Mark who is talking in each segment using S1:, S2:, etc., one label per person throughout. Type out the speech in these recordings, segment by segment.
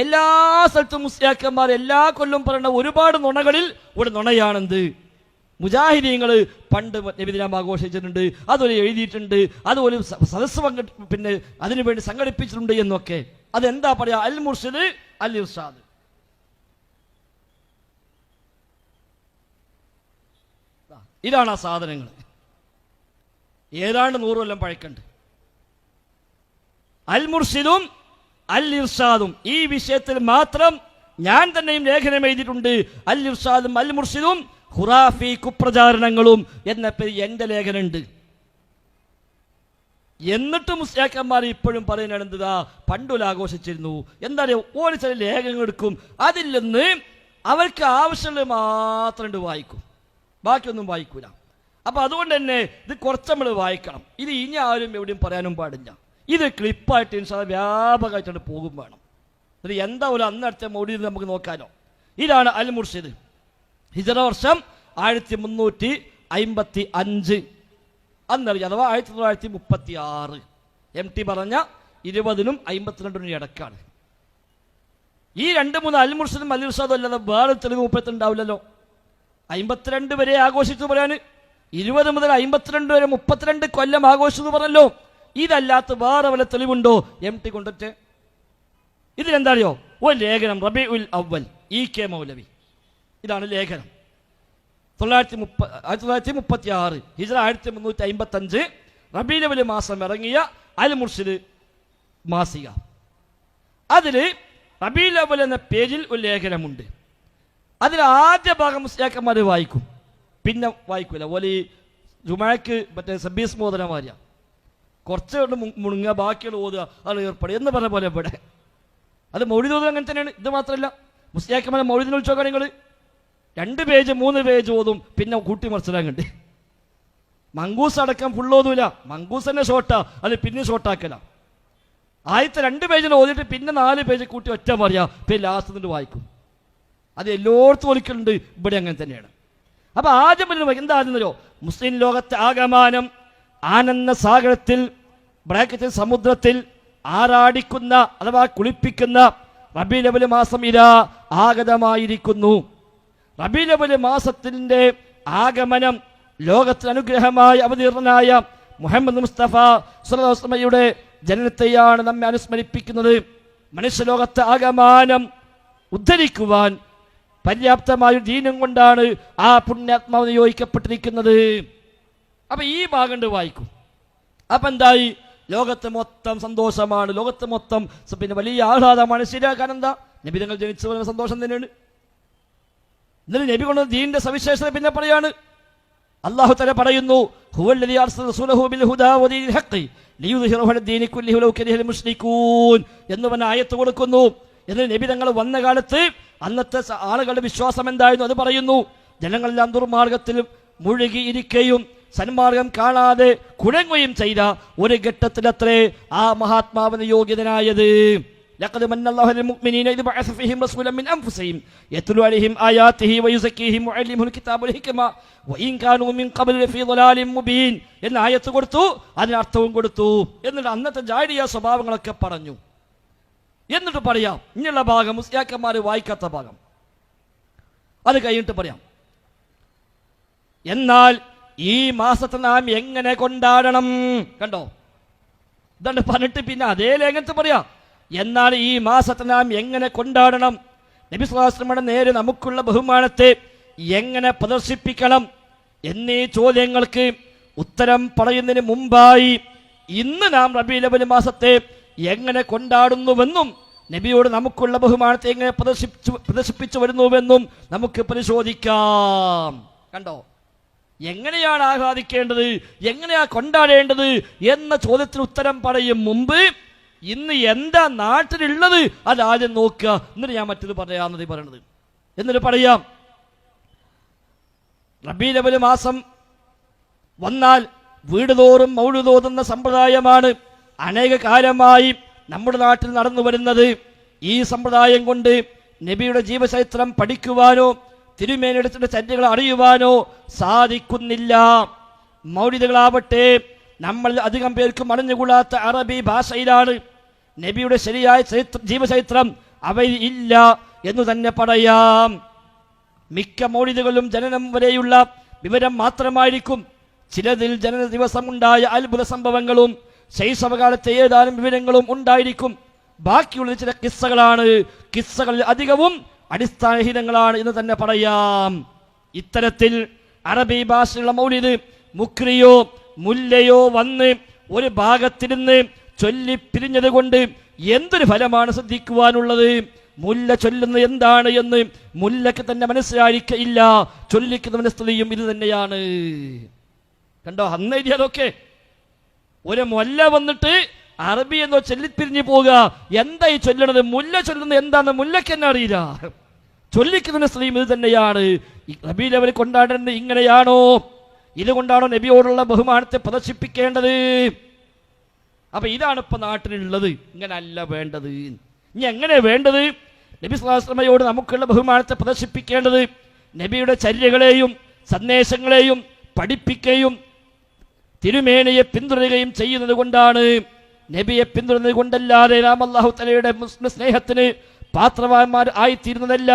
S1: എല്ലാ സ്ഥലത്തും മുസ്ലിയാക്കന്മാർ എല്ലാ കൊല്ലം പറയുന്ന ഒരുപാട് നുണകളിൽ ഒരു നുണയാണെന്ത് മുജാഹിദീങ്ങൾ പണ്ട് നബിദിനം ആഘോഷിച്ചിട്ടുണ്ട്, അതുപോലെ എഴുതിയിട്ടുണ്ട്, അതുപോലെ സദസ്സ് പിന്നെ അതിനുവേണ്ടി സംഘടിപ്പിച്ചിട്ടുണ്ട് എന്നൊക്കെ. അതെന്താ പറയാ? അൽ മുർഷിദ് അൽ ഇർഷാദ്. ഇതാണ് ആ സാധനങ്ങൾ. ഏതാണ്ട് 100 കൊല്ലം പഴക്കണ്ട്. അൽ മുർഷിദും അൽ ഇർഷാദും ഈ വിഷയത്തിൽ മാത്രം ഞാൻ തന്നെയും ലേഖനം എഴുതിയിട്ടുണ്ട്. അൽ ഇർഷാദും അൽ മുർഷിദും ഖുറാഫി കുപ്രചാരണങ്ങളും എന്ന പേര് എൻ്റെ ലേഖനമുണ്ട്. എന്നിട്ട് മുസ്ലിയാക്കന്മാർ ഇപ്പോഴും പറയുന്നത് എന്താ, പണ്ടുല ആഘോഷിച്ചിരുന്നു. എന്താ പറയുക, ഓരോ ചില ലേഖനങ്ങൾ എടുക്കും, അതിൽ നിന്ന് അവർക്ക് ആവശ്യമുള്ളത് മാത്രം വായിക്കും, ബാക്കിയൊന്നും വായിക്കൂല. അപ്പൊ അതുകൊണ്ട് തന്നെ ഇത് കുറച്ച് നമ്മൾ വായിക്കണം. ഇത് ഇനി ആരും എവിടെയും പറയാനും പാടില്ല. ഇത് ക്ലിപ്പായിട്ട് വ്യാപകമായിട്ടാണ് പോകും വേണം. എന്നിട്ട് എന്താ ഒരു അന്നടുത്ത മൗലിദ് നമുക്ക് നോക്കാനോ. ഇതാണ് അൽ മുർഷിദ്. ഹിജറ വർഷം 1355 അന്നറിയാം, അഥവാ 1936. MT പറഞ്ഞ 20നും 52നും ഇടക്കാണ്. ഈ 2-3 അൽ മുർഷിദും അൽ ഇർഷാദും അല്ലാതെ വേറെ തെളിവ് 30 ഉണ്ടാവില്ലല്ലോ. 52 വരെ ആഘോഷിച്ചു പറയാന്, 20 മുതൽ 52 വരെ 32 കൊല്ലം ആഘോഷിച്ചു പറഞ്ഞല്ലോ. ഇതല്ലാത്ത വേറെ വല്ല തെളിവുണ്ടോ MT കൊണ്ടിട്ട്? ഇതിലെന്താ അറിയോ, ഒരു ലേഖനം റബീഉൽ അവ്വൽ EK മൗലവി, ഇതാണ് ലേഖനം. 1936 ഹിജ്റ 1355 റബീഉൽ അവ്വൽ മാസം ഇറങ്ങിയ അൽ മുർഷിദ് മാസിക. അതിൽ റബീഉൽ അവ്വൽ എന്ന പേജിൽ ഒരു ലേഖനമുണ്ട്. അതിൽ ആദ്യ ഭാഗം മുസ്ലിയാക്കന്മാർ വായിക്കും, പിന്നെ വായിക്കൂല. ഓല് ജുമാക്ക് മറ്റേ സബീസ് മോദനമാരിയ കുറച്ച് കൊണ്ട് മുണുങ്ങുക, ബാക്കിയുള്ള ഓതുക, അത് ഏർപ്പെടുക എന്ന് പറഞ്ഞ പോലെ ഇവിടെ. അത് മൗലിദ് ഓതുക അങ്ങനെ തന്നെയാണ്. ഇത് മാത്രമല്ല, മുസ്ലിയാക്കന്മാരെ മൗലിദിനെ വിളിച്ചോക്കാ നിങ്ങൾ 2 പേജ് 3 പേജ് ഓതും, പിന്നെ കൂട്ടി മറിച്ചിടാൻ. മങ്കൂസ് അടക്കം ഫുള്ളോതൂല, മങ്കൂസ് തന്നെ ഷോർട്ടാ, അത് പിന്നെ ഷോർട്ടാക്കല. ആദ്യത്തെ 2 പേജിൽ ഓതിയിട്ട് പിന്നെ 4 പേജ് കൂട്ടി ഒറ്റ പറയാ, പിന്നെ ലാസ്റ്റ് നിന്നിട്ട് വായിക്കും. അത് എല്ലായിടത്തും ഒലിക്കലുണ്ട്, ഇവിടെ അങ്ങനെ തന്നെയാണ്. അപ്പൊ ആദ്യം എന്താണെന്നോ, മുസ്ലിം ലോകത്തെ ആകമാനം ആനന്ദ സാഗരത്തിൽ ബ്രാക്കറ്റിൽ സമുദ്രത്തിൽ ആറാടിക്കുന്ന അഥവാ കുളിപ്പിക്കുന്ന റബീഉൽ അവ്വൽ മാസം ഇതാ ആഗതമായിരിക്കുന്നു. റബീഉൽ അവ്വൽ മാസത്തിന്റെ ആഗമനം ലോകത്തിന് അനുഗ്രഹമായി അവതീർണനായ മുഹമ്മദ് മുസ്തഫ സ്വല്ലല്ലാഹു അലൈഹി വസല്ലമയുടെ ജനനത്തെയാണ് നമ്മെ അനുസ്മരിപ്പിക്കുന്നത്. മനുഷ്യലോകത്തെ ആകമാനം ഉദ്ധരിക്കുവാൻ പര്യാപ്തമായ ദീനം കൊണ്ടാണ് ആ പുണ്യാത്മാവ് നിയോഗിക്കപ്പെട്ടിരിക്കുന്നത്. അപ്പൊ ഈ ഭാഗം വായിക്കും. അപ്പൊ എന്തായി, ലോകത്ത് മൊത്തം സന്തോഷമാണ്, ലോകത്ത് മൊത്തം പിന്നെ വലിയ ആഹ്ലാദമാണ്. ശരിയാക്കാൻ എന്താ, നബി തങ്ങൾ ജനിച്ചു വരുന്ന സന്തോഷം തന്നെയാണ്. എന്നിട്ട് നബി കൊണ്ട് ദീനിന്റെ സവിശേഷത പിന്നെ പറയാണ്. അല്ലാഹു തആല പറയുന്നു, ഹുവല്ലദീ അർസല റസൂലഹു ബിൽ ഹുദാ വദീനിൽ ഹഖ് ലിയുദ്ഹിറഹു അലാ ദീനി കുല്ലിഹി വലൗ കരിഹൽ മുശ്രികൂൻ എന്ന് പറഞ്ഞ ആയത്ത് കൊടുക്കുന്നു. എന്നിട്ട് നബി തങ്ങൾ വന്ന കാലത്ത് അന്നത്തെ ആളുകളുടെ വിശ്വാസം എന്തായിരുന്നു അത് പറയുന്നു. ജനങ്ങളെല്ലാം ദുർമാർഗത്തിൽ മുഴുകിയിരിക്കുകയും സന്മാർഗം കാണാതെ കുഴങ്ങുകയും ചെയ്ത ഒരു ഘട്ടത്തിലത്രേ ആ മഹാത്മാവിന് യോഗ്യതനായത്. ലഖദ് മന്നല്ലാഹു അലൽ മുഅ്മിനീന ഇദ് ബഅസ ഫീഹിം റസൂലൻ മിൻ അൻഫുസിഹിം യത്ലു അലൈഹിം ആയാതിഹി വയുസക്കീഹിം വയുഅല്ലിമുൽ കിതാബ വൽ ഹിക്മ വഇൻ കാനൂ മിൻ ഖബ്ല ലഫീ ളലാലിൻ മുബീൻ എന്ന ആയത്ത് കൊടുത്തു, അതിന് അർത്ഥവും കൊടുത്തു. എന്നിട്ട് അന്നത്തെ ജാഹിലിയ സ്വഭാവങ്ങളൊക്കെ പറഞ്ഞു. എന്നിട്ട് പറയാം, ഇനിയുള്ള ഭാഗം മുസ്ലിയാക്കന്മാർ വായിക്കാത്ത ഭാഗം, അത് കഴിഞ്ഞിട്ട് പറയാം. എന്നാൽ ഈ മാസത്തെ നാം എങ്ങനെ കൊണ്ടാടണം? കണ്ടോ, ഇതാണ് പറഞ്ഞിട്ട് പിന്നെ അതേ ലേഖനത്ത് പറയാം. എന്നാൽ ഈ മാസത്തെ നാം എങ്ങനെ കൊണ്ടാടണം, നബി സ്വല്ലല്ലാഹു അലൈഹി വസല്ലമയുടെ നേരെ നമുക്കുള്ള ബഹുമാനത്തെ എങ്ങനെ പ്രദർശിപ്പിക്കണം എന്നീ ചോദ്യങ്ങൾക്ക് ഉത്തരം പറയുന്നതിന് മുമ്പായി ഇന്ന് നാം റബീഉൽ അവ്വൽ മാസത്തെ എങ്ങനെ കൊണ്ടാടുന്നുവെന്നും നബിയോട് നമുക്കുള്ള ബഹുമാനത്തെ എങ്ങനെ പ്രദർശിപ്പിച്ചു വരുന്നുവെന്നും നമുക്ക് പരിശോധിക്കാം. കണ്ടോ, എങ്ങനെയാണ് ആഹ്ലാദിക്കേണ്ടത്, എങ്ങനെയാ കൊണ്ടാടേണ്ടത് എന്ന ചോദ്യത്തിന് ഉത്തരം പറയും മുമ്പ് ഇന്ന് എന്താ നാട്ടിലുള്ളത് അത് ആദ്യം നോക്കുക. എന്നിട്ട് ഞാൻ മറ്റത് പറയാമെന്നത് പറയണത്. എന്നിട്ട് പറയാം, റബീഉൽ അവ്വൽ മാസം വന്നാൽ വീട് തോറും മൗലിദ് ഓതുന്ന സമ്പ്രദായമാണ് അനേക കാലമായി നമ്മുടെ നാട്ടിൽ നടന്നു വരുന്നത്. ഈ സമ്പ്രദായം കൊണ്ട് നബിയുടെ ജീവചരിത്രം പഠിക്കുവാനോ തിരുമേനിയുടെ ചര്യകൾ അറിയുവാനോ സാധിക്കുന്നില്ല. മൗലിദുകളാവട്ടെ നമ്മൾ അധികം പേർക്കും അറിഞ്ഞുകൂടാത്ത അറബി ഭാഷയിലാണ്. നബിയുടെ ശരിയായ ജീവചരിത്രം അവയിൽ ഇല്ല എന്ന് തന്നെ പറയാം. മിക്ക മൗലിദുകളും ജനനം വരെയുള്ള വിവരം മാത്രമായിരിക്കും. ചിലതിൽ ജനന ദിവസമുണ്ടായ അത്ഭുത സംഭവങ്ങളും ശൈശവകാലത്തെ ഏതാനും വിവരങ്ങളും ഉണ്ടായിരിക്കും. ബാക്കിയുള്ളത് ചില കിസ്സകളാണ്. കിസ്സകളിൽ അധികവും അടിസ്ഥാനഹീനങ്ങളാണ് എന്ന് തന്നെ പറയാം. ഇത്തരത്തിൽ അറബി ഭാഷയുള്ള മൗലിദ് മുക്രിയോ മുല്ലയോ വന്ന് ഒരു ഭാഗത്തിരുന്ന് ചൊല്ലിപ്പിരിഞ്ഞത് കൊണ്ട് എന്തൊരു ഫലമാണ് ശ്രദ്ധിക്കുവാനുള്ളത്? മുല്ല ചൊല്ലുന്നത് എന്താണ് എന്ന് മുല്ലക്ക് തന്നെ മനസ്സിലായിരിക്കില്ല. ചൊല്ലിക്കുന്നവന്റെ സ്ഥിതിയും ഇത് തന്നെയാണ്. കണ്ടോ, അന്നേരിയതൊക്കെ ഒരു മുല്ല വന്നിട്ട് അറബി എന്നോ ചൊല്ലിപ്പിരിഞ്ഞു പോവുക. എന്തായി ചൊല്ലണത്? മുല്ല ചൊല്ലുന്നത് എന്താന്ന് മുല്ലക്ക് തന്നെ അറിയില്ല. ചൊല്ലിക്കുന്നതിന്റെ സ്ഥിതിയും ഇത് തന്നെയാണ്. റബീഉൽ അവ്വൽ കൊണ്ടാടുന്നത് ഇങ്ങനെയാണോ? ഇതുകൊണ്ടാണോ നബിയോടുള്ള ബഹുമാനത്തെ പ്രദർശിപ്പിക്കേണ്ടത്? അപ്പൊ ഇതാണ് ഇപ്പൊ നാട്ടിലുള്ളത്. ഇങ്ങനെ അല്ല വേണ്ടത്. ഇനി എങ്ങനെ വേണ്ടത്? നബി സ്വല്ലല്ലാഹു അലൈഹി വസല്ലമയോട് നമുക്കുള്ള ബഹുമാനത്തെ പ്രദർശിപ്പിക്കേണ്ടത് നബിയുടെ ചര്യകളെയും സന്ദേശങ്ങളെയും പഠിപ്പിക്കുകയും തിരുമേനയെ പിന്തുടരുകയും ചെയ്യുന്നത് കൊണ്ടാണ്. നബിയെ പിന്തുടരുന്നത് കൊണ്ടല്ലാതെ നാം അല്ലാഹു തആലയുടെ സ്നേഹത്തിന് പാത്രവാന്മാർ ആയിത്തീരുന്നതല്ല.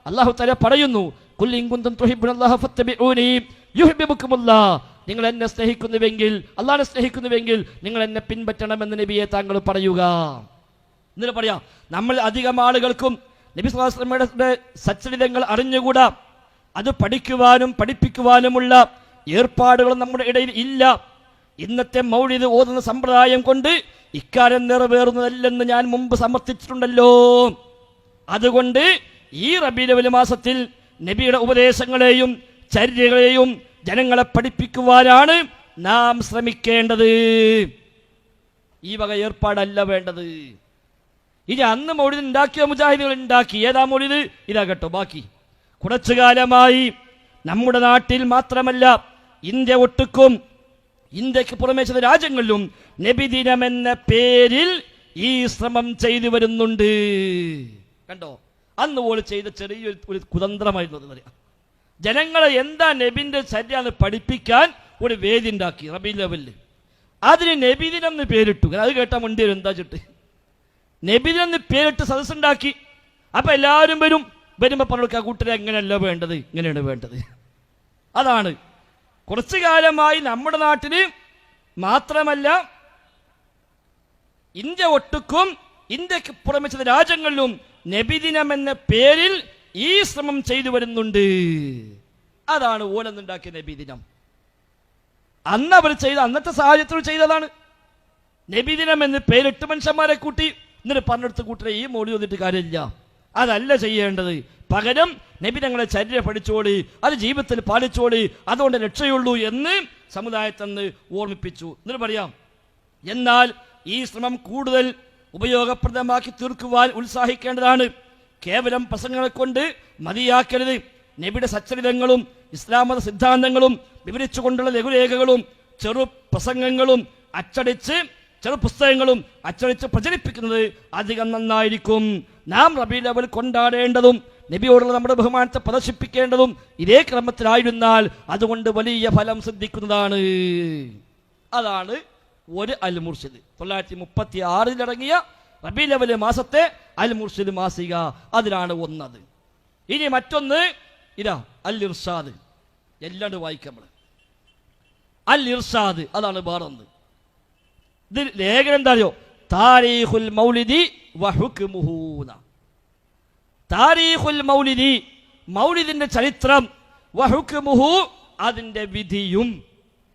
S1: അല്ലാഹു തആല പറയുന്നു, ഖുൽ ഇൻ കുന്തും തുഹിബ്ബുനല്ലാഹ ഫത്തബിഊനി യുഹിബ്ബുകുമുല്ലാഹ്. നിങ്ങൾ എന്നെ സ്നേഹിക്കുന്നുവെങ്കിൽ, അല്ലാഹുവിനെ സ്നേഹിക്കുന്നുവെങ്കിൽ നിങ്ങൾ എന്നെ പിൻപറ്റണമെന്ന് നബിയെ താങ്കൾ പറയുക. എന്നിട്ട് പറയാം, നമ്മൾ അധികം ആളുകൾക്കും നബി സ്വല്ലല്ലാഹു അലൈഹി വസല്ലമയുടെ സച്ചരിതങ്ങൾ അറിഞ്ഞുകൂടാ. അത് പഠിക്കുവാനും പഠിപ്പിക്കുവാനുമുള്ള ഏർപ്പാടുകളും നമ്മുടെ ഇടയിൽ ഇല്ല. ഇന്നത്തെ മൗലിദ് ഓതുന്ന സമ്പ്രദായം കൊണ്ട് ഇക്കാര്യം നിറവേറുന്നതല്ലെന്ന് ഞാൻ മുമ്പ് സമർത്ഥിച്ചിട്ടുണ്ടല്ലോ. അതുകൊണ്ട് ഈ റബീഉൽ അവ്വൽ മാസത്തിൽ നബിയുടെ ഉപദേശങ്ങളെയും ചര്യകളെയും ജനങ്ങളെ പഠിപ്പിക്കുവാനാണ് നാം ശ്രമിക്കേണ്ടത്. ഈ വക ഏർപ്പാടല്ല വേണ്ടത്. ഇനി അന്ന് മൗലിദ് ഉണ്ടാക്കിയ മുജാഹിദുകൾ ഉണ്ടാക്കി. ഏതാ മൗലിദ്? ഇതാ കേട്ടോ. ബാക്കി കുറച്ചു കാലമായി നമ്മുടെ നാട്ടിൽ മാത്രമല്ല ഇന്ത്യ ഒട്ടുക്കും, ഇന്ത്യക്ക് പുറമേ ചില രാജ്യങ്ങളിലും നബിദിനം എന്ന പേരിൽ ഈ ശ്രമം ചെയ്തു വരുന്നുണ്ട്. കണ്ടോ, അന്ന് പോലും ചെയ്ത ചെറിയൊരു കുതന്ത്രമായിരുന്നു പറയാം. ജനങ്ങളെ എന്താ നബിന്റെ ചര്യാന്ന് പഠിപ്പിക്കാൻ ഒരു വേദി ഉണ്ടാക്കി റബീഉൽ അവ്വലിൽ. അതിന് നബിദിനം എന്ന് പേരിട്ടു. അത് കേട്ടാൽ മുണ്ടി വരും, എന്താ ചുട്ട് നബിദിനം എന്ന് പേരിട്ട് സദസ്സുണ്ടാക്കി. അപ്പൊ എല്ലാവരും വരുമ്പോ പറഞ്ഞു, കൂട്ടരെ എങ്ങനെയല്ല വേണ്ടത്, ഇങ്ങനെയാണ് വേണ്ടത്. അതാണ് കുറച്ചു കാലമായി നമ്മുടെ നാട്ടില് മാത്രമല്ല ഇന്ത്യ ഒട്ടുക്കും, ഇന്ത്യക്ക് പുറമെ ചില രാജ്യങ്ങളിലും നബിദിനം എന്ന പേരിൽ ഈ ശ്രമം ചെയ്തു വരുന്നുണ്ട്. അതാണ് ഓലെന്നുണ്ടാക്കിയ നബിദിനം. അന്ന് അവർ ചെയ്ത, അന്നത്തെ സാഹചര്യത്തിൽ ചെയ്തതാണ്. നബിദിനം എന്ന് പേരിട്ട് മനുഷ്യന്മാരെ കൂട്ടി എന്നിട്ട് പറഞ്ഞെടുത്ത് കൂട്ടരെ ഈ മോടി വന്നിട്ട് കാര്യമില്ല. അതല്ല ചെയ്യേണ്ടത്. പകരം നബി ഞങ്ങളെ ചര്യ പഠിച്ചോളി, അത് ജീവിതത്തിൽ പാലിച്ചോളി, അതുകൊണ്ട് രക്ഷയുള്ളൂ എന്ന് സമുദായത്തെന്ന് ഓർമ്മിപ്പിച്ചു. എന്നിട്ട് പറയാം, എന്നാൽ ഈ ശ്രമം കൂടുതൽ ഉപയോഗപ്രദമാക്കി തീർക്കുവാൻ ഉത്സാഹിക്കേണ്ടതാണ്. കേവലം പ്രസംഗങ്ങളെ കൊണ്ട് മതിയാക്കരുത്. നബിയുടെ സച്ചരിതങ്ങളും ഇസ്ലാം മത സിദ്ധാന്തങ്ങളും വിവരിച്ചുകൊണ്ടുള്ള ലഘുലേഖകളും ചെറു പ്രസംഗങ്ങളും ചെറു പുസ്തകങ്ങളും അച്ചടിച്ച് പ്രചരിപ്പിക്കുന്നത് അധികം നന്നായിരിക്കും. നാം റബീഉൽ അവ്വൽ കൊണ്ടാടേണ്ടതും നബിയോടുള്ള നമ്മുടെ ബഹുമാനത്തെ പ്രദർശിപ്പിക്കേണ്ടതും ഇതേ ക്രമത്തിലായിരുന്നാൽ അതുകൊണ്ട് വലിയ ഫലം സിദ്ധിക്കുന്നതാണ്. അതാണ് ഒരു അൽ മുർഷിദ്. 1936 ഇറങ്ങിയ റബീഉൽ അവ്വൽ മാസത്തെ അൽ മുർഷിദ് മാസിക. അതിലാണ് ഒന്നത്. ഇനി മറ്റൊന്ന് ഇതാ അൽ ഇർഷാദ്. എല്ലാണ്ട് വായിക്കാം. അൽ ഇർഷാദ് അതാണ് വേറൊന്ന്. ഇത് ലേഖനം എന്താ അറിയോ? താരീഖുൽ മൗലിദി വഹുക്മുഹു. താരീഖുൽ മൗലിദി, മൗലിദിന്റെ ചരിത്രം, വഹുക്മുഹു അതിന്റെ വിധിയും.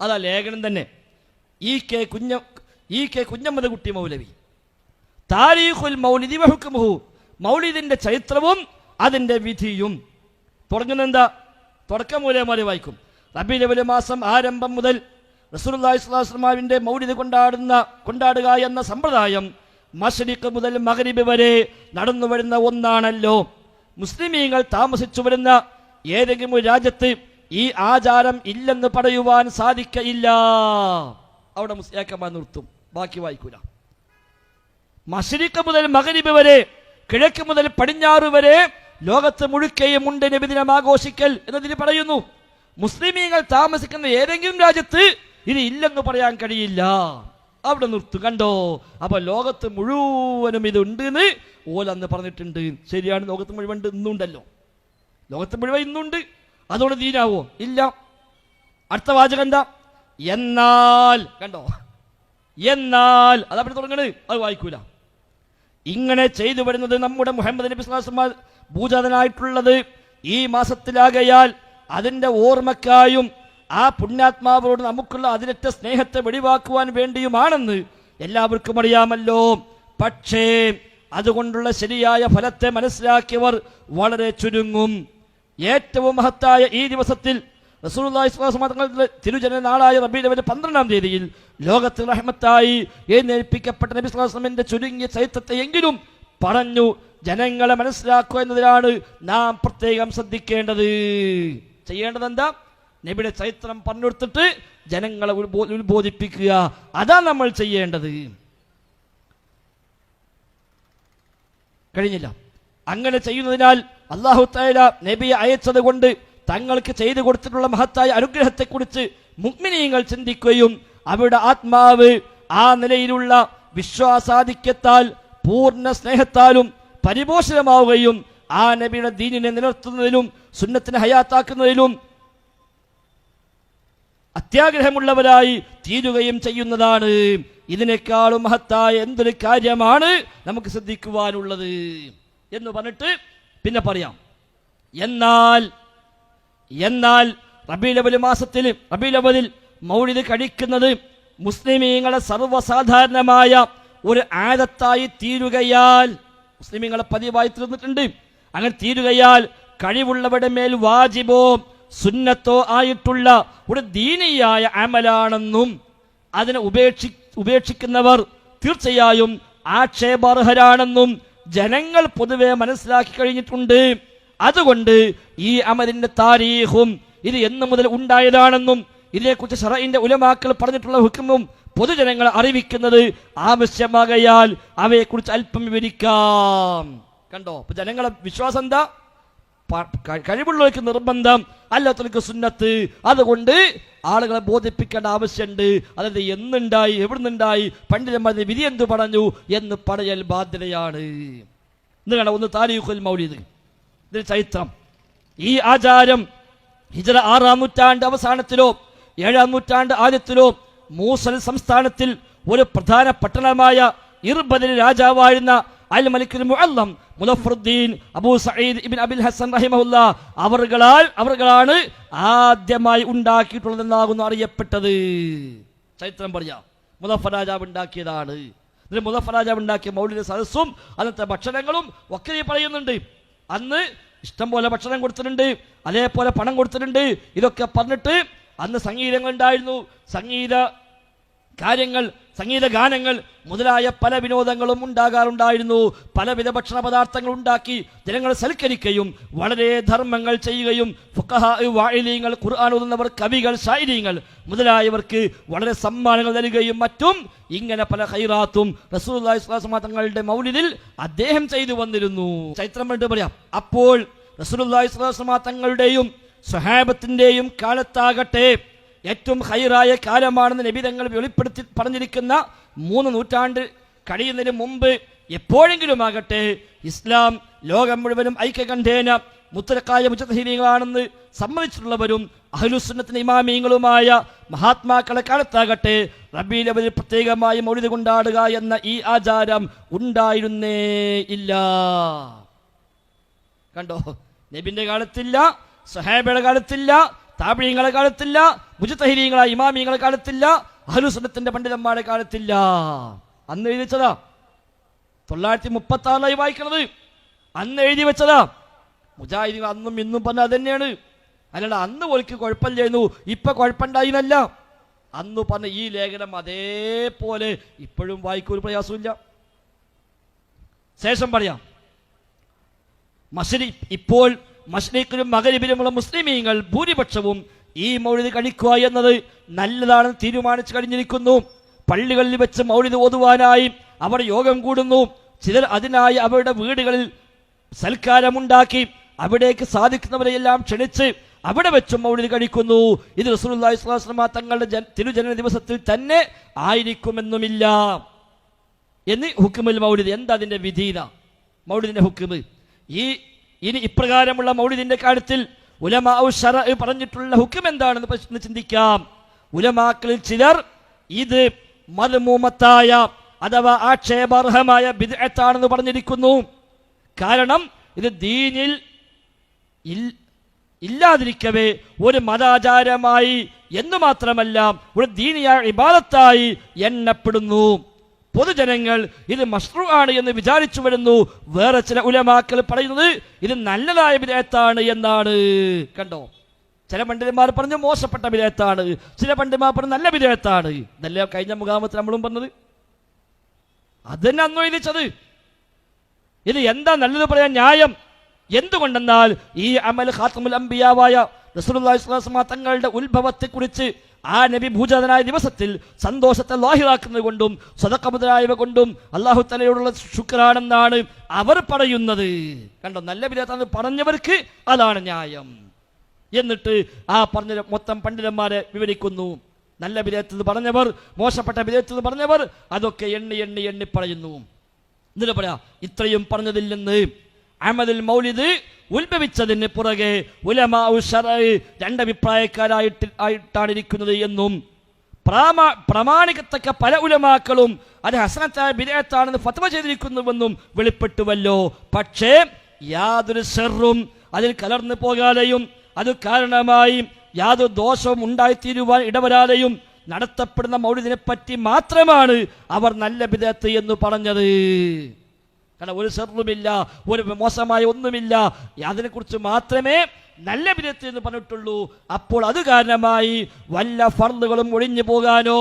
S1: അതാ ലേഖനം തന്നെ. ഇ കെ കുഞ്ഞമ്മദ് കുട്ടി മൗലവി. താരീഖുൽ മൗലിദി വഹുക്മുഹു, മൗലിദിന്റെ ചരിത്രവും അതിന്റെ വിധിയും. തുടങ്ങുന്നെന്താ? തുടക്കം മൂലമാരി വായിക്കും. റബീഉൽ അവ്വൽ മാസം ആരംഭം മുതൽ റസൂലുള്ളാഹി സ്വല്ലല്ലാഹു അലൈഹി വസല്ലമയുടെ മൗലിദ് കൊണ്ടാടുക എന്ന സമ്പ്രദായം മശ്രിഖ് മുതൽ മഗ്രിബ് വരെ നടന്നു വരുന്ന ഒന്നാണല്ലോ. മുസ്ലിമീങ്ങൾ താമസിച്ചു വരുന്ന ഏതെങ്കിലും ഒരു രാജ്യത്ത് ഈ ആചാരം ഇല്ലെന്ന് പറയുവാൻ സാധിക്കയില്ല. അവിടെ മുസ്ലിയാക്കന്മാർ നിർത്തും, ബാക്കി വായിക്കൂല. മശ്രിഖ് മുതൽ മഗ്രിബ് വരെ, കിഴക്ക് മുതൽ പടിഞ്ഞാറ് വരെ ലോകത്ത് മുഴുക്കയും ഉണ്ട് നബിദിനം ആഘോഷിക്കൽ എന്നതിന് പറയുന്നു. മുസ്ലിമീങ്ങൾ താമസിക്കുന്ന ഏതെങ്കിലും രാജ്യത്ത് ഇത് ഇല്ലെന്ന് പറയാൻ കഴിയില്ല. അവിടെ നിർത്തും. കണ്ടോ? അപ്പൊ ലോകത്ത് മുഴുവനും ഇതുണ്ട് എന്ന് ഓലന്ന് പറഞ്ഞിട്ടുണ്ട്. ശരിയാണ്, ലോകത്ത് മുഴുവൻ ഇന്നുണ്ടല്ലോ, ലോകത്ത് മുഴുവൻ ഇന്നുണ്ട്. അതുകൊണ്ട് ദീനാവോ? ഇല്ല. അടുത്ത വാചകം എന്താ? എന്നാൽ. കണ്ടോ? എന്നാൽ അതവിടെ തുടങ്ങണ്, അത് വായിക്കൂല. ഇങ്ങനെ ചെയ്തു വരുന്നത് നമ്മുടെ മുഹമ്മദ് നബി സ്വല്ലല്ലാഹു അലൈഹി വസല്ലം ഭൂജാതനായിട്ടുള്ളത് ഈ മാസത്തിലാകയാൽ അതിൻ്റെ ഓർമ്മക്കായും ആ പുണ്യാത്മാവോട് നമുക്കുള്ള അതിരറ്റ സ്നേഹത്തെ വെളിവാക്കുവാൻ വേണ്ടിയുമാണെന്ന് എല്ലാവർക്കും അറിയാമല്ലോ. പക്ഷേ അതുകൊണ്ടുള്ള ശരിയായ ഫലത്തെ മനസ്സിലാക്കിയവർ വളരെ ചുരുങ്ങും. ഏറ്റവും മഹത്തായ ഈ ദിവസത്തിൽ റസൂലുള്ളാഹി സ്വല്ലല്ലാഹു അലൈഹി വസല്ലം തങ്ങളുടെ തിരുജന നാളായ റബീഉൽ അവ്വൽ 12-ാം തീയതിയിൽ ലോകത്തിൽ റഹ്മത്തായി എഴുന്നേൽപ്പിക്കപ്പെട്ട നബി സ്വല്ലല്ലാഹു അലൈഹി വസല്ലമിന്റെ ചുരുങ്ങിയ ചരിത്രത്തെ എങ്കിലും പറഞ്ഞു ജനങ്ങളെ മനസ്സിലാക്കുക എന്നതിലാണ് നാം പ്രത്യേകം ശ്രദ്ധിക്കേണ്ടത്. ചെയ്യേണ്ടത് എന്താ? നബിയുടെ ചരിത്രം പറഞ്ഞെടുത്തിട്ട് ജനങ്ങളെ ഉത്ബോധിപ്പിക്കുക. അതാണ് നമ്മൾ ചെയ്യേണ്ടത്. കഴിഞ്ഞില്ല. അങ്ങനെ ചെയ്യുന്നതിനാൽ അല്ലാഹു തആല നബിയെ അയച്ചത് കൊണ്ട് തങ്ങൾക്ക് ചെയ്തു കൊടുത്തിട്ടുള്ള മഹത്തായ അനുഗ്രഹത്തെക്കുറിച്ച് മുഅ്മിനീങ്ങൾ ചിന്തിക്കുകയും അവരുടെ ആത്മാവ് ആ നിലയിലുള്ള വിശ്വാസാധിക്യത്താൽ പൂർണ്ണ സ്നേഹത്താലും പരിപോഷണമാവുകയും ആ നബിയുടെ ദീനിനെ നിലനിർത്തുന്നതിലും സുന്നത്തിനെ ഹയാത്താക്കുന്നതിലും അത്യാഗ്രഹമുള്ളവരായി തീരുകയും ചെയ്യുന്നതാണ്. ഇതിനേക്കാളും മഹത്തായ എന്തൊരു കാര്യമാണ് നമുക്ക് ശ്രദ്ധിക്കുവാനുള്ളത് എന്ന് പറഞ്ഞിട്ട് പിന്നെ പറയാം. എന്നാൽ റബീഉൽ അവ്വൽ മാസത്തിൽ റബീഉൽ അവ്വലിൽ മൗലിദ് കഴിക്കുന്നത് മുസ്ലിമീങ്ങളെ സർവ്വസാധാരണമായ ഒരു ആദത്തായി തീരുകയാൽ, മുസ്ലിമീങ്ങളെ പതിവായി തീർന്നിട്ടുണ്ട്, അങ്ങനെ തീരുകയാൽ കഴിവുള്ളവരുടെ മേൽ വാജിബോ സുന്നത്തോ ആയിട്ടുള്ള ഒരു ദീനിയായ അമലാണെന്നും അതിനെ ഉപേക്ഷിക്കുന്നവർ തീർച്ചയായും ആക്ഷേപാർഹരാണെന്നും ജനങ്ങൾ പൊതുവെ മനസ്സിലാക്കി കഴിഞ്ഞിട്ടുണ്ട്. അതുകൊണ്ട് ഈ അമലിന്റെ താരീഖും ഇത് എന്നു മുതൽ ഉണ്ടായതാണെന്നും ഇതിനെക്കുറിച്ച് ശറഈന്റെ ഉലമാക്കൾ പറഞ്ഞിട്ടുള്ള ഹുക്മും പൊതുജനങ്ങളെ അറിയിക്കുന്നത് ആവശ്യമാകയാൽ അവയെക്കുറിച്ച് അല്പം വിവരിക്കാം. കണ്ടോ? അപ്പൊ ജനങ്ങളെ വിശ്വാസം എന്താ? കഴിവുള്ളവർക്ക് നിർബന്ധം, അല്ലാത്തവർക്ക് സുന്നത്ത്. അതുകൊണ്ട് ആളുകളെ ബോധിപ്പിക്കേണ്ട ആവശ്യമുണ്ട്. അതായത് എന്നുണ്ടായി, എവിടുന്നുണ്ടായി, പണ്ഡിതന്മാർ വിധി എന്തു പറഞ്ഞു എന്ന് പറയൽ ബാധ്യതയാണ്. ഇന്ന് കണ്ട ഒന്ന് താരീഖുൽ മൗലിദ്, ഇതിന് ചരിത്രം. ഈ ആചാരം ഹിജ്റ 6-ാം നൂറ്റാണ്ട് അവസാനത്തിലോ 7-ാം നൂറ്റാണ്ട് ആദ്യത്തിലോ മൂസൽ സംസ്ഥാനത്തിൽ ഒരു പ്രധാന പട്ടണമായ ഇർബദിൽ രാജാവായിരുന്ന അൽ മലിക്കുൽ മുഅല്ലം മുലഫറുദ്ദീൻ അബൂ സഈദ് ഇബ്ൻ അബിൽ ഹസൻ റഹിമഹുല്ലാ അവർകളാണ് ആദ്യമായി ഉണ്ടാക്കിയിട്ടുള്ളതെന്നാകുന്നു അറിയപ്പെട്ടത്. ചരിത്രം പറയാം. മുലഫർ രാജാവ് ഉണ്ടാക്കിയതാണ്. ഇതിന് മുലഫർ രാജാവ് ഉണ്ടാക്കിയ മൗലിദ് സദസ്സും അന്നത്തെ ഭക്ഷണങ്ങളും ഒക്കെ പറയുന്നുണ്ട്. അന്ന് ഇഷ്ടം പോലെ ഭക്ഷണം കൊടുത്തിട്ടുണ്ട്, അതേപോലെ പണം കൊടുത്തിട്ടുണ്ട്. ഇതൊക്കെ പറഞ്ഞിട്ട് അന്ന് സംഗീതങ്ങൾ ഉണ്ടായിരുന്നു, സംഗീത ഗാനങ്ങൾ മുതലായ പല വിനോദങ്ങളും ഉണ്ടാകാറുണ്ടായിരുന്നു. പലവിധ ഭക്ഷണ പദാർത്ഥങ്ങൾ ഉണ്ടാക്കി ജനങ്ങളെ സൽക്കരിക്കുകയും വളരെ ധർമ്മങ്ങൾ ചെയ്യുകയും ഫുഖഹാ, വാഇലീങ്ങൾ, ഖുർആൻ ഓതുന്നവർ, കവികൾ, ശായിരീങ്ങൾ മുതലായവർക്ക് വളരെ സമ്മാനങ്ങൾ നൽകുകയും മറ്റും ഇങ്ങനെ പല ഖൈറാത്തും റസൂലുള്ളാഹി സ്വല്ലല്ലാഹു അലൈഹി വസല്ലം തങ്ങളുടെ മൗലിദിൽ അദ്ദേഹം ചെയ്തു വന്നിരുന്നു. ചരിത്രം കണ്ടു പറയാം. അപ്പോൾ റസൂലുള്ളാഹി സ്വല്ലല്ലാഹു അലൈഹി വസല്ലം തങ്ങളുടെയും സ്വഹാബത്തിന്റെയും കാലത്താകട്ടെ ഏറ്റവും ഹൈറായ കാലമാണെന്ന് നബി തങ്ങൾ വെളിപ്പെടുത്തി പറഞ്ഞിരിക്കുന്ന 3 നൂറ്റാണ്ട് കഴിയുന്നതിന് മുമ്പ് എപ്പോഴെങ്കിലും ആകട്ടെ ഇസ്ലാം ലോകം മുഴുവനും ഐക്യകണ്ഠേന മുത്തലക്കായ മുജതഹിദീങ്ങളാണെന്ന് സമ്മതിച്ചിട്ടുള്ളവരും അഹ്ലുസുന്നത്തിന്റെ ഇമാമീങ്ങളുമായ മഹാത്മാക്കളെ കാലത്താകട്ടെ റബീഉൽ അവ്വലിൽ പ്രത്യേകമായി മൗലിദ് കൊണ്ടാടുക എന്ന ഈ ആചാരം ഉണ്ടായിരുന്നേ ഇല്ല. കണ്ടോ? നബിന്റെ കാലത്തില്ല, സഹാബയുടെ കാലത്തില്ല, താബിഈങ്ങളുടെ കാലത്തില്ല, മുജ്തഹിദീങ്ങളായ ഇമാമീങ്ങളുടെ കാലത്തില്ല, അഹ്ലുസുന്നത്തിന്റെ പണ്ഡിതന്മാരുടെ കാലത്തില്ല. അന്ന് എഴുതി വെച്ചതാ. 936 വായിക്കണത്. അന്ന് എഴുതി വെച്ചതാ. മുജാഹിദീങ്ങൾ അന്നും ഇന്നും പറഞ്ഞ അത് തന്നെയാണ്. അല്ലാണ്ട് അന്ന് പോലിക്ക് കുഴപ്പമില്ലായിരുന്നു, ഇപ്പൊ കുഴപ്പമുണ്ടായില്ല. അന്ന് പറഞ്ഞ ഈ ലേഖനം അതേപോലെ ഇപ്പോഴും വായിക്കാൻ ഒരു പ്രയാസമില്ല. ശേഷം പറയാം. ഇപ്പോൾ മശ്രിഖിലും മഗ്രിബിലുമുള്ള മുസ്ലിമീങ്ങൾ ഭൂരിപക്ഷവും ഈ മൗലിദ് കഴിക്കുക എന്നത് നല്ലതാണെന്ന് തീരുമാനിച്ചു കഴിഞ്ഞിരിക്കുന്നു. പള്ളികളിൽ വെച്ച് മൗലിദ് ഓതുവാനായി അവർ യോഗം കൂടുന്നു. ചിലർ അതിനായി അവരുടെ വീടുകളിൽ സൽക്കാരമുണ്ടാക്കി അവിടേക്ക് സാധിക്കുന്നവരെയെല്ലാം ക്ഷണിച്ച് അവിടെ വെച്ചും മൗലിദ് കഴിക്കുന്നു. ഇത് റസൂലുള്ളാഹി സ്വല്ലല്ലാഹു അലൈഹി വസല്ലം തങ്ങളുടെ തിരുജനന ദിവസത്തിൽ തന്നെ ആയിരിക്കുമെന്നുമില്ല എന്ന് ഹുക്മുൽ മൗലിദ്. എന്താ അതിന്റെ വിധീത, മൗലിദിന്റെ ഹുക്മ്? ഇനി ഇപ്രകാരമുള്ള മൗലിദിന്റെ കാര്യത്തിൽ ഉലമാഉ ശറഅ് പറഞ്ഞിട്ടുള്ള ഹുക്ം എന്താണെന്ന് ചിന്തിക്കാം. ഉലമാക്കളിൽ ചിലർ ഇത് മദ്മൂമത്തായ അഥവാ ആക്ഷേപാർഹമായ ബിദ്അത്താണെന്ന് പറഞ്ഞിരിക്കുന്നു. കാരണം ഇത് ദീനിൽ ഇല്ലാതിരിക്കവേ ഒരു മതാചാരമായി എന്ന് മാത്രമല്ല ഒരു ദീനിയായ ഇബാദത്തായി എണ്ണപ്പെടുന്നു. പൊതുജനങ്ങൾ ഇത് മശ്റൂ ആണ് എന്ന് വിചാരിച്ചു വരുന്നു. വേറെ ചില ഉലമാക്കൾ പറയുന്നത് ഇത് നല്ലതായ ബിദ്അത്താണ് എന്നാണ്. കണ്ടോ, ചില പണ്ഡിതന്മാർ പറഞ്ഞു മോശപ്പെട്ട ബിദ്അത്താണ്, ചില പണ്ഡിതന്മാർ പറഞ്ഞു നല്ല ബിദ്അത്താണ്. ഇതല്ലേ കഴിഞ്ഞ മുഖാമത്തിൽ നമ്മളും പറഞ്ഞത്, അതന്നെ അന്വയിച്ചത്. ഇത് എന്താ നല്ലത് പറയാൻ ന്യായം? എന്തുകൊണ്ടെന്നാൽ ഈ അമൽ ഖാത്തമുൽ അംബിയാവായ റസൂലുള്ളാഹി സ്വല്ലല്ലാഹു അലൈഹി വസല്ലം തങ്ങളുടെ ഉത്ഭവത്തെക്കുറിച്ച് ആ നബി ഭൂജാതനായ ദിവസത്തിൽ സന്തോഷത്തെ ലാഹിറാക്കുന്നത് കൊണ്ടും സദഖ മുതലായവ കൊണ്ടും അല്ലാഹു തആലയോടുള്ള ശുക്രാണെന്നാണ് അവർ പറയുന്നത്. കണ്ടോ, നല്ല ബിദ്അത്താണെന്ന് പറഞ്ഞവർക്ക് അതാണ് ന്യായം. എന്നിട്ട് ആ പറഞ്ഞ മൊത്തം പണ്ഡിതന്മാരെ വിവരിക്കുന്നു. നല്ല ബിദ്അത്ത് പറഞ്ഞവർ, മോശപ്പെട്ട ബിദ്അത്ത് പറഞ്ഞവർ അതൊക്കെ എണ്ണി എണ്ണി എണ്ണി പറയുന്നു. എന്നിട്ട് പറയാ, ഇത്രയും പറഞ്ഞതിൽ നിന്ന് അമലുൽ മൗലിദ് ഉത്ഭവിച്ചതിന് പുറകെ ഉലമാഉ ശറഅ് രണ്ടഭിപ്രായക്കാരായിട്ടാണ് ഇരിക്കുന്നത് എന്നും പ്രമാണിക്കത്തക്ക പല ഉലമാക്കളും അത് ഹസനത്തായ ബിദ്അത്താണെന്ന് ഫത്വ ചെയ്തിരിക്കുന്നുവെന്നും വെളിപ്പെട്ടുവല്ലോ. പക്ഷേ യാതൊരു ശർറും അതിൽ കലർന്നു പോകാതെയും അത് കാരണമായി യാതൊരു ദോഷവും ഉണ്ടായിത്തീരുവാൻ ഇടവരാതെയും നടത്തപ്പെടുന്ന മൗലിദിനെ പറ്റി മാത്രമാണ് അവർ നല്ല ബിദ്അത്ത് എന്ന് പറഞ്ഞത്. കാരണം ഒരു ശർറുമില്ല, ഒരു മോശമായ ഒന്നുമില്ല, അതിനെക്കുറിച്ച് മാത്രമേ നല്ല ബിദ്അത്ത് എന്ന് പറഞ്ഞിട്ടുള്ളൂ. അപ്പോൾ അത് കാരണമായി വല്ല ഫർളുകളും ഒഴിഞ്ഞു പോകാനോ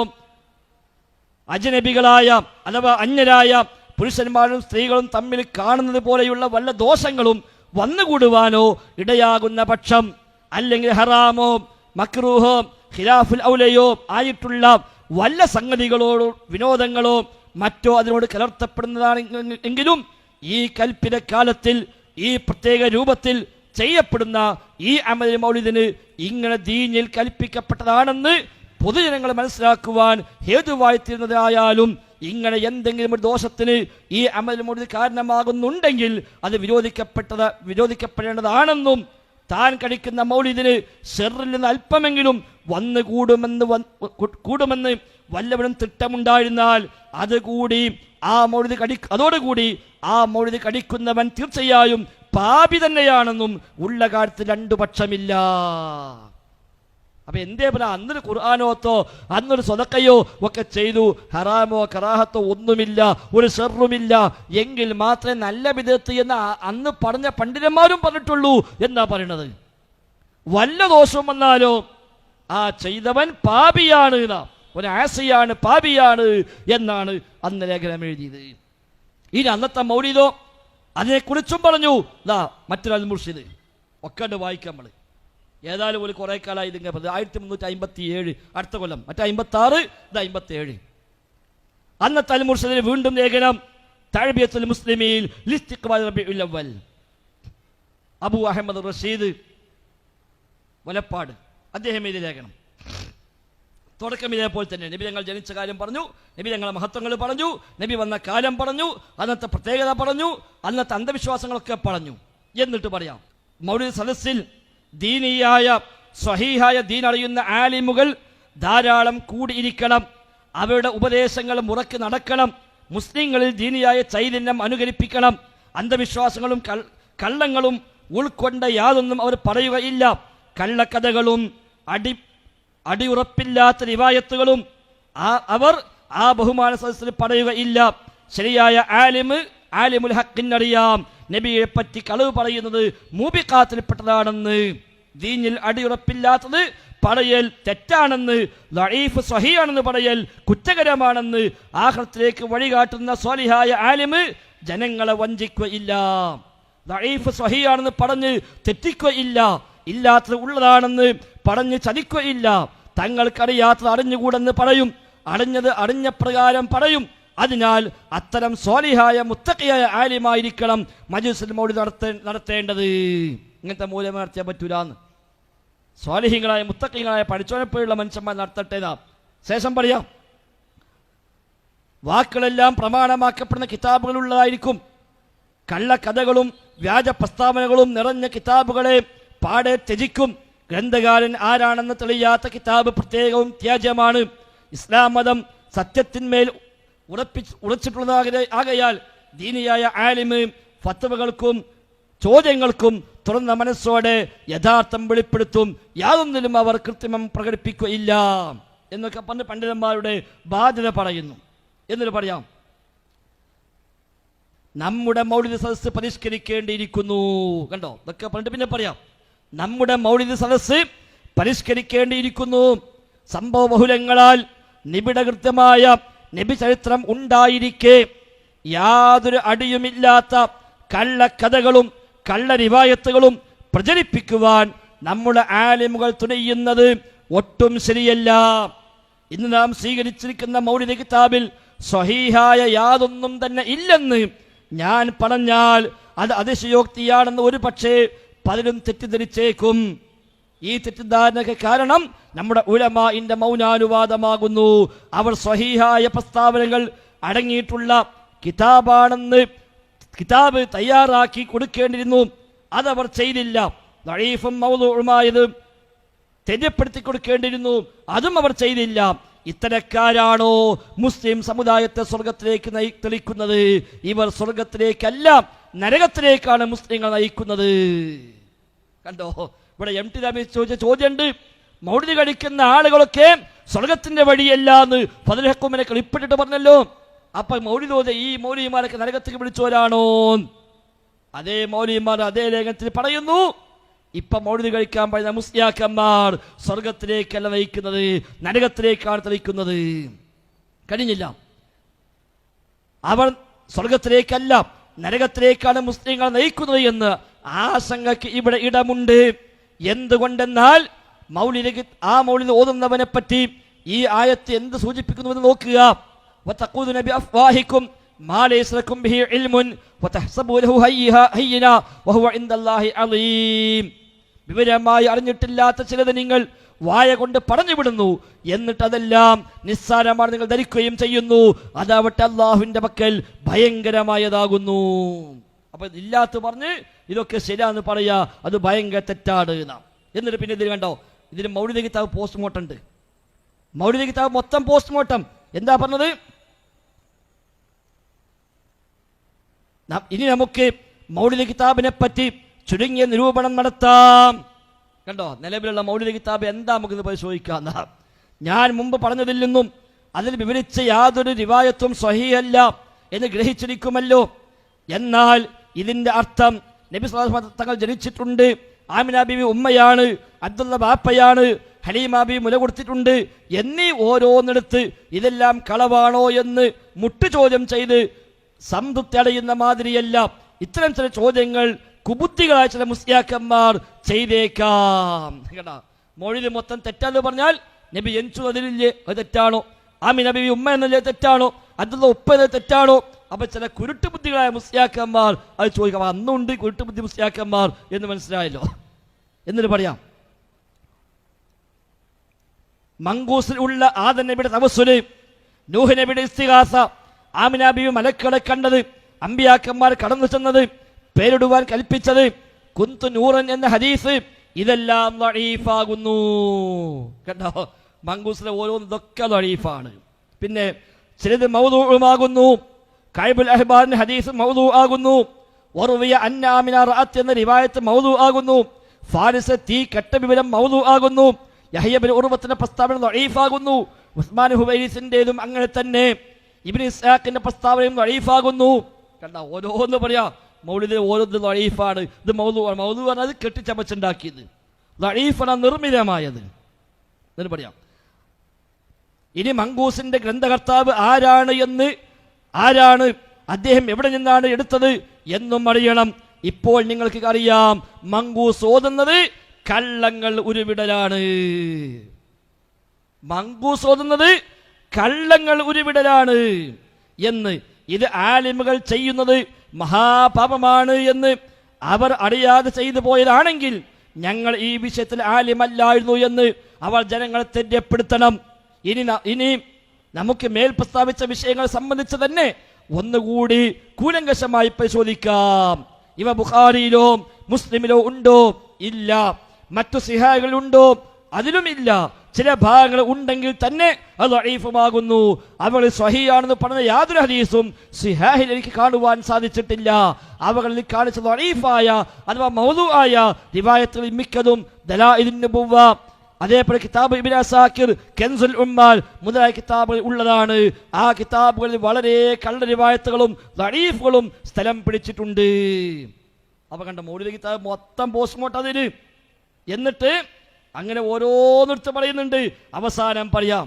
S1: അജ്നബികളായ അഥവാ അന്യരായ പുരുഷന്മാരും സ്ത്രീകളും തമ്മിൽ കാണുന്നത് പോലെയുള്ള വല്ല ദോഷങ്ങളും വന്നുകൂടുവാനോ ഇടയാകുന്ന പക്ഷം, അല്ലെങ്കിൽ ഹറാമോ മക്രൂഹോ ഖിലാഫുൽ ഔലയോ ആയിട്ടുള്ള വല്ല സംഗതികളോ വിനോദങ്ങളോ മറ്റോ അതിനോട് കലർത്തപ്പെടുന്നതാണെങ്കിലും ഈ കൽപ്പിത കാലത്തിൽ ഈ പ്രത്യേക രൂപത്തിൽ ചെയ്യപ്പെടുന്ന ഈ അമൽ മൗലിദിന് ഇങ്ങനെ ദീനിൽ കൽപ്പിക്കപ്പെട്ടതാണെന്ന് പൊതുജനങ്ങൾ മനസ്സിലാക്കുവാൻ ഹേതുവായി തീരുന്നതായാലും ഇങ്ങനെ എന്തെങ്കിലും ഒരു ദോഷത്തിന് ഈ അമൽ മൗലിദ് കാരണമാകുന്നുണ്ടെങ്കിൽ അത് വിരോധിക്കപ്പെടേണ്ടതാണെന്നും താൻ കഴിക്കുന്ന മൗലിദിന് ശർറിൽ നിന്ന് അല്പമെങ്കിലും കൂടുമെന്ന് വല്ലവനും തിട്ടമുണ്ടായിരുന്നാൽ അതോടുകൂടി ആ മൗലിദ് കടിക്കുന്നവൻ തീർച്ചയായും പാപി തന്നെയാണെന്നും ഉള്ള കാര്യത്തിൽ രണ്ടു പക്ഷമില്ല. അപ്പൊ എന്തേ പോലെ അന്നൊരു ഖുർആാനോത്തോ അന്നൊരു സ്വതക്കയോ ഒക്കെ ചെയ്തു, ഹറാമോ കറാഹത്തോ ഒന്നുമില്ല, ഒരു ഷർറുമില്ല എങ്കിൽ മാത്രമേ നല്ല ബിദ്അത്ത് എന്ന് അന്ന് പറഞ്ഞ പണ്ഡിതന്മാരും പറഞ്ഞിട്ടുള്ളൂ എന്നാ പറയണത്. വല്ല ദോഷവും വന്നാലോ ആ ചെയ്തവൻ പാപിയാണ്, ഒരു ആസിയാണ്, പാപിയാണ് എന്നാണ് അന്ന് ലേഖനം എഴുതിയത്. ഇനി അന്നത്തെ മൗലിദോ അതിനെക്കുറിച്ചും പറഞ്ഞു. മറ്റൊരു അൽ മുർഷിദ് ഒക്കെ വായിക്കാം നമ്മൾ. ഏതായാലും ഒരു കുറെ കാലമായി ഇതിങ്ങനെ 1357 അടുത്ത കൊല്ലം, മറ്റേ 56 ഇത് 57. അന്നത്തെ അൽ മുർഷിദിന് വീണ്ടും ലേഖനം തഅബിയത്തുൽ മുസ്ലിമീൻ ലിസ്തിഖ്ബാൽ റബീഉൽ അവ്വൽ. അബൂ അഹമ്മദ് റഷീദ് വലപ്പാട് അദ്ദേഹം എഴുതിയ ലേഖനം. തുടക്കം ഇതേപോലെ തന്നെ നബി തങ്ങൾ ജനിച്ച കാര്യം പറഞ്ഞു, നബി തങ്ങളെ മഹത്വങ്ങൾ പറഞ്ഞു, നബി വന്ന കാലം പറഞ്ഞു, അന്നത്തെ പ്രത്യേകത പറഞ്ഞു, അന്നത്തെ അന്ധവിശ്വാസങ്ങളൊക്കെ പറഞ്ഞു. എന്നിട്ട് പറയാം, മൗലിദ് സദസ്സിൽ ദീനിയായ സ്വഹീഹായ ദീൻ അറിയുന്ന ആലിമുകൾ ധാരാളം കൂടിയിരിക്കണം. അവരുടെ ഉപദേശങ്ങൾ മുറക്ക് നടക്കണം. മുസ്ലിങ്ങളിൽ ദീനിയായ ചൈതന്യം അനുകരിപ്പിക്കണം. അന്ധവിശ്വാസങ്ങളും കള്ളങ്ങളും ഉൾക്കൊണ്ട യാതൊന്നും അവർ പറയുകയില്ല. കള്ളക്കഥകളും അടിയുറപ്പില്ലാത്ത റിവായത്തുകളും അവർ ആ ബഹുമാന സദസ്സിൽ പറയുകയില്ല. ശരിയായ ആലിമുൽ ഹക്കിനറിയാം നബിയെ പറ്റി കളവ് പറയുന്നത് മൂബിഖാത്തിൽപ്പെട്ടതാണെന്ന്, ദീനിൽ അടിയുറപ്പില്ലാത്തത് പറയൽ തെറ്റാണെന്ന്, ദഈഫ് സ്വഹീഹാണെന്ന് പറയൽ കുറ്റകരമാണെന്ന് ആഖിറത്തിലേക്ക് വഴികാട്ടുന്ന സ്വാലിഹായ ആലിമ് ജനങ്ങളെ വഞ്ചിക്കുകയില്ല. ദഈഫ് സ്വഹീഹാണെന്ന് പറഞ്ഞ് തെറ്റിക്കുകയില്ല, ഇല്ലാത്തത് ഉള്ളതാണെന്ന് പറഞ്ഞ് ചതിക്കുകയില്ല. തങ്ങൾക്കറിയാത്തത് അറിഞ്ഞുകൂടെന്ന് പറയും, അറിഞ്ഞ പ്രകാരം പറയും. അതിനാൽ അത്തരം സ്വാലിഹായ മുത്തഖിയായ ആലിമായിരിക്കണം മജ്‌ലിസുൽ മൗലിദ് നടത്തേണ്ടത്. ഇങ്ങനത്തെ മൂല്യം നടത്തിയാൽ പറ്റൂലെന്ന് സ്വാലിഹീങ്ങളായ മുത്തഖീങ്ങളായ പഠിച്ചോനെപ്പോലുള്ള മനുഷ്യന്മാർ നടത്തട്ടേതാ. ശേഷം പറയാം, വാക്കുകളെല്ലാം പ്രമാണമാക്കപ്പെടുന്ന കിതാബുകളുള്ളതായിരിക്കും. കള്ളക്കഥകളും വ്യാജ പ്രസ്താവനകളും നിറഞ്ഞ കിതാബുകളെ പാടെ ത്യജിക്കും. ഗ്രന്ഥകാരൻ ആരാണെന്ന് തെളിയാത്ത കിതാബ് പ്രത്യേകവും ത്യാജ്യമാണ്. ഇസ്ലാം മതം സത്യത്തിന്മേൽ ഉറച്ചിട്ടുള്ളതാകയാൽ ദീനിയായ ആലിമ് ഫത്വകൾക്കും ചോദ്യങ്ങൾക്കും തുറന്ന മനസ്സോടെ യഥാർത്ഥം വെളിപ്പെടുത്തും. യാതൊന്നിലും അവർ കൃത്രിമം പ്രകടിപ്പിക്കുകയില്ല എന്നൊക്കെ പറഞ്ഞ് പണ്ഡിതന്മാരുടെ ബാധ്യത പറയുന്നു. എന്നിട്ട് പറയാം, നമ്മുടെ മൗലിദ് സദസ്സ് പരിഷ്കരിക്കേണ്ടിയിരിക്കുന്നു. കണ്ടോ, ഇതൊക്കെ പറഞ്ഞിട്ട് പിന്നെ പറയാം, നമ്മുടെ മൗലിദ് സദസ്സ് പരിഷ്കരിക്കേണ്ടിയിരിക്കുന്നു. സംഭവ ബഹുലങ്ങളാൽ നിബിഡകൃത്യമായ നബി ചരിത്രം ഉണ്ടായിരിക്കെ യാതൊരു അടിയുമില്ലാത്ത കള്ളക്കഥകളും കള്ളരിവായത്തുകളും പ്രചരിപ്പിക്കുവാൻ നമ്മുടെ ആലിമുകൾ തുനിയുന്നത് ഒട്ടും ശരിയല്ല. ഇന്ന് നാം സ്വീകരിച്ചിരിക്കുന്ന മൗലിദ് കിതാബിൽ സ്വഹീഹായ യാതൊന്നും തന്നെ ഇല്ലെന്ന് ഞാൻ പറഞ്ഞാൽ അത് അതിശയോക്തിയാണെന്ന് ഒരു പക്ഷേ പലരും തെറ്റിദ്ധരിച്ചേക്കും. ഈ തെറ്റിദ്ധാരണയ്ക്ക് കാരണം നമ്മുടെ ഉലമാഇന്റെ മൗനാനുവാദമാകുന്നു. അവർ സ്വഹീഹായ പ്രസ്താവനകൾ അടങ്ങിയിട്ടുള്ള കിതാബാണെന്ന് കിതാബ് തയ്യാറാക്കി കൊടുക്കേണ്ടിയിരുന്നു. അതവർ ചെയ്തില്ല. ദഈഫും മൗദൂഉമായത് തെര്യപ്പെടുത്തി കൊടുക്കേണ്ടിയിരുന്നു. അതും അവർ ചെയ്തില്ല. ഇത്തരക്കാരാണോ മുസ്ലിം സമുദായത്തെ സ്വർഗത്തിലേക്ക് തെളിക്കുന്നത്? ഇവർ സ്വർഗത്തിലേക്കല്ല, നരകത്തിലേക്കാണ് മുസ്ലിങ്ങൾ നയിക്കുന്നത്. കണ്ടോ, ഇവിടെ MT രമേശ് ചോദിച്ച ചോദ്യമുണ്ട്. മൗലിദ് കഴിക്കുന്ന ആളുകളൊക്കെ സ്വർഗത്തിന്റെ വഴിയല്ല എന്ന് ഫദ്ലുൽ ഹക്കുമിനെ കളിപ്പിട്ടിട്ട് പറഞ്ഞല്ലോ. അപ്പൊ മൗലിദ് ഈ മൗലിമാരൊക്കെ നരകത്തേക്ക് വിളിച്ചവരാണോ? അതേ മൗലിമാർ അതേ ലേഖനത്തിൽ പറയുന്നു, ഇപ്പൊ മൗലിദ് കഴിക്കാൻ പറയുന്ന മുസ്ലിയാക്കന്മാർ സ്വർഗത്തിലേക്കല്ല നയിക്കുന്നത്, നരകത്തിലേക്കാണ് നയിക്കുന്നത്. കഴിഞ്ഞില്ല, അവർ സ്വർഗത്തിലേക്കല്ല നരകത്തിലേക്കാണ് മുസ്ലിങ്ങൾ നയിക്കുന്നത് എന്ന് ആശങ്കയ്ക്ക് ഇവിടെ ഇടമുണ്ട്. എന്തുകൊണ്ടെന്നാൽ മൗലിദ് ഓതുന്നവനെ പറ്റി ഈ ആയത്ത് എന്ത് സൂചിപ്പിക്കുന്നുവെന്ന് നോക്കുക. വതഖൂലുന ബിഅഫ്വാഹികും മാ ലൈസ ലക്കും ബിഹി ഇൽമുൻ വതഹ്സബൂനഹു ഹയ്യിനാ വഹുവ ഇൻദല്ലാഹി അളീം. വിവരമായി അറിഞ്ഞിട്ടില്ലാത്ത ചിലത് നിങ്ങൾ വായ കൊണ്ട് പറഞ്ഞു വിടുന്നു, എന്നിട്ട് അതെല്ലാം നിസ്സാരമാണ് നിങ്ങൾ ധരിക്കുകയും ചെയ്യുന്നു. അതാവട്ടെ അള്ളാഹുവിന്റെ പക്കൽ ഭയങ്കരമായതാകുന്നു. അപ്പൊ ഇല്ലാത്ത പറഞ്ഞ് ഇതൊക്കെ ശരിയാന്ന് പറയാ, അത് ഭയങ്കര തെറ്റാണ് നാം. എന്നിട്ട് പിന്നെ ഇതിൽ കണ്ടോ, ഇതിന് മൗലിദ് കിതാബ് പോസ്റ്റ്മോർട്ടം ഉണ്ട്. മൗലിദ് കിതാബ് മൊത്തം പോസ്റ്റ്മോർട്ടം. എന്താ പറഞ്ഞത്? ഇനി നമുക്ക് മൗലിദ് കിതാബിനെ പറ്റി ചുരുങ്ങിയ നിരൂപണം നടത്താം. കണ്ടോ, നിലവിലുള്ള മൗലിദ് കിതാബ് എന്താ നമുക്കിത് പരിശോധിക്കാം. ഞാൻ മുമ്പ് പറഞ്ഞതിൽ നിന്നും അതിൽ വിവരിച്ച യാതൊരു റിവായത്തും സ്വഹീഹല്ല എന്ന് ഗ്രഹിച്ചിരിക്കുമല്ലോ. എന്നാൽ ഇതിന്റെ അർത്ഥം നബി സ്വല്ലല്ലാഹു അലൈഹി വസല്ലം തങ്ങൾ ജനിച്ചിട്ടുണ്ട്, ആമിന ബീവി ഉമ്മയാണ്, അബ്ദുള്ള ബാപ്പയാണ്, ഹലീമ ബീവി മുല കൊടുത്തിട്ടുണ്ട് എന്നീ ഓരോന്നെടുത്ത് ഇതെല്ലാം കളവാണോ എന്ന് മുട്ടുചോദ്യം ചെയ്ത് സംതൃപ്തി അടയുന്ന മാതിരിയല്ല. ഇത്തരം ചില ചോദ്യങ്ങൾ കുബുദ്ധികളായ ചില മുസ്ലിയാക്കന്മാർ ചെയ്തേക്കാം. കേട്ടാ, മൗലിദ് മൊത്തം തെറ്റാന്ന് പറഞ്ഞാൽ നബി ജനിച്ചു അതിലില്ലേ, അത് തെറ്റാണോ? ആമിന ബീവി ഉമ്മ എന്നല്ലേ തെറ്റാണോ? അബ്ദുള്ള ഉപ്പ എന്നത് തെറ്റാണോ? അപ്പൊ ചില കുരുട്ടുബുദ്ധികളായ മുസ്ലിയാക്കന്മാർ അത് ചോദിക്കാം. അന്നുണ്ട് കുരുട്ടുബുദ്ധി മുസ്ലിയാക്കന്മാർ എന്ന് മനസ്സിലായല്ലോ. എന്നിട്ട് പറയാം, മങ്കൂസിൽ ഉള്ള ആദം നബിയുടെ തവസ്സുല്, നൂഹ് നബിയുടെ ഇസ്തിഗാസ, ആമിന ബീവി മലക്കുകളെ കണ്ടത്, അമ്പിയാക്കന്മാർ കടന്നു ചെന്നത്, പേരിടുവാൻ കൽപ്പിച്ചത്, കുന്തു നൂറൻ എന്ന ഹദീസ്, ഇതെല്ലാം ദഈഫാകുന്നു. കണ്ടോ, മങ്കൂസിലെ ഓരോന്നും ഇതൊക്കെ ദഈഫാണ്. പിന്നെ ചിലത് മൗദൂഉമാകുന്നു. കഅബുൽ അഹ്ബാറിന്റെ ഹദീസ് മൗദൂ ആകുന്നു. വറുവിയ അന്ന ആമിന റഅത്ത് എന്ന റിവായത്ത് മൗദൂ ആകുന്നു. ഫാരിസ് തീ കെട്ട വിവരം മൗദൂ ആകുന്നു. യഹ്യ ബിൻ ഉർവത്തിന്റെ പ്രസ്താവന ദഈഫാകുന്നു. ഉസ്മാൻ ഹുവൈരിസിന്റേതും അങ്ങനെ തന്നെ. ഇബ്നു ഇസ്ഹാഖിന്റെ പ്രസ്താവനയും ദഈഫാകുന്നു. കണ്ട, ഓരോന്ന് പറയാ, മൗലിദ് ഓരോന്ന് ദഈഫാണ്, ഇത് മൗദൂ ആണ്. മൗദൂ പറഞ്ഞത് കെട്ടിച്ചമച്ചുണ്ടാക്കിയത്, ദഈഫാണ് നിർമ്മിതമായത് എന്ന് പറയാം. ഇനി മങ്കൂസിന്റെ ഗ്രന്ഥകർത്താവ് ആരാണ്, അദ്ദേഹം എവിടെ നിന്നാണ് എടുത്തത് എന്നും അറിയണം. ഇപ്പോൾ നിങ്ങൾക്ക് അറിയാം, മങ്കൂസ് ഓതുന്നത് കള്ളങ്ങൾ ഉരുവിടലാണ്. മങ്കൂസ് ഓതുന്നത് കള്ളങ്ങൾ ഉരുവിടലാണ് എന്ന്, ഇത് ആലിമുകൾ ചെയ്യുന്നത് മഹാപാപമാണ് എന്ന് അവർ അറിയാതെ ചെയ്തു പോയതാണെങ്കിൽ ഞങ്ങൾ ഈ വിഷയത്തിൽ ആലിമല്ലായിരുന്നു എന്ന് അവർ ജനങ്ങളെ തെര്യപ്പെടുത്തണം. ഇനി നമുക്ക് മേൽ പ്രസ്താവിച്ച വിഷയങ്ങളെ സംബന്ധിച്ച് തന്നെ ഒന്നുകൂടി കൂലങ്കഷമായി പരിശോധിക്കാം. ഇവ ബുഖാരിയിലോ മുസ്ലിമിലോ ഉണ്ടോ? ഇല്ല. മറ്റു സിഹാകളിലുണ്ടോ? അതിലും ഇല്ല. ചില ഭാഗങ്ങൾ ഉണ്ടെങ്കിൽ തന്നെ അത് ദഈഫുമാകുന്നു. അവർ സ്വഹീഹാണെന്ന് പറഞ്ഞ യാതൊരു ഹദീസും സിഹാഹിൽ എനിക്ക് കാണുവാൻ സാധിച്ചിട്ടില്ല. അവകളിൽ കാണിച്ച ദഈഫായ അഥവാ മൗദൂആയ റിവായത്തുകളിൽ മിക്കതും ദലായിലുൻ നുബുവ്വ, അതേപോലെ കിതാബ് ഇബ്നു അസാക്കിർ, കൻസുൽ ഉമ്മാൽ മുതലായ കിതാബുകൾ ഉള്ളതാണ്. ആ കിതാബുകളിൽ വളരെ കള്ള റിവായത്തുകളും ദഈഫുകളും സ്ഥലം പിടിച്ചിട്ടുണ്ട്. അവ കണ്ട മൗലിദ് കിതാബ് മൊത്തം പോസ്റ്റ്മോർട്ടം അതിന്. എന്നിട്ട് അങ്ങനെ ഓരോന്നിടത്ത് പറയുന്നുണ്ട്. അവസാനം പറയാം,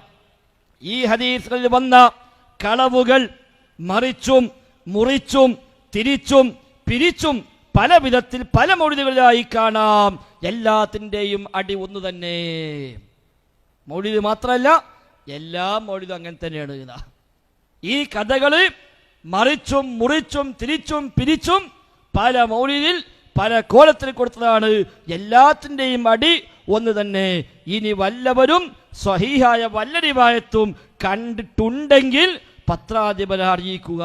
S1: ഈ ഹദീസുകളിൽ വന്ന കളവുകൾ മറിച്ചും മുറിച്ചും തിരിച്ചും പിരിച്ചും പല വിധത്തിൽ പല മൗലിദുകളിലായി കാണാം. എല്ലാത്തിൻ്റെയും അടി ഒന്ന് തന്നെ. മൗലിദ് മാത്രമല്ല, എല്ലാ മൗലിദും അങ്ങനെ തന്നെയാണ്. ഈ കഥകൾ മറിച്ചും മുറിച്ചും തിരിച്ചും പിരിച്ചും പല മൗലിദിൽ പല കോലത്തിൽ കൊടുത്തതാണ്. എല്ലാത്തിൻ്റെയും അടി ഒന്ന് തന്നെ. ഇനി വല്ലവരും സ്വഹീഹായ വല്ല റിവായത്തും കണ്ടിട്ടുണ്ടെങ്കിൽ പത്രാധിപരെ അറിയിക്കുക.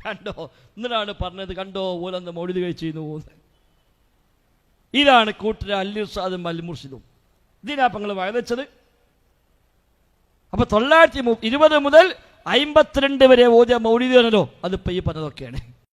S1: കണ്ടോ, എന്നിട്ടാണ് പറഞ്ഞത്, കണ്ടോ ഓരോന്ന് മൗലിദ് കഴിച്ചിരുന്നു. ഇതാണ് കൂട്ടര അൽ-ഇർഷാദും അൽ-മുർഷിദും. ഇതിനാപ്പങ്ങൾ വയതച്ചത്. അപ്പൊ 920 മുതൽ 52 വരെ ഓതിയ മൗലിദ് ആണല്ലോ, അതിപ്പോ ഈ പറഞ്ഞതൊക്കെയാണ്.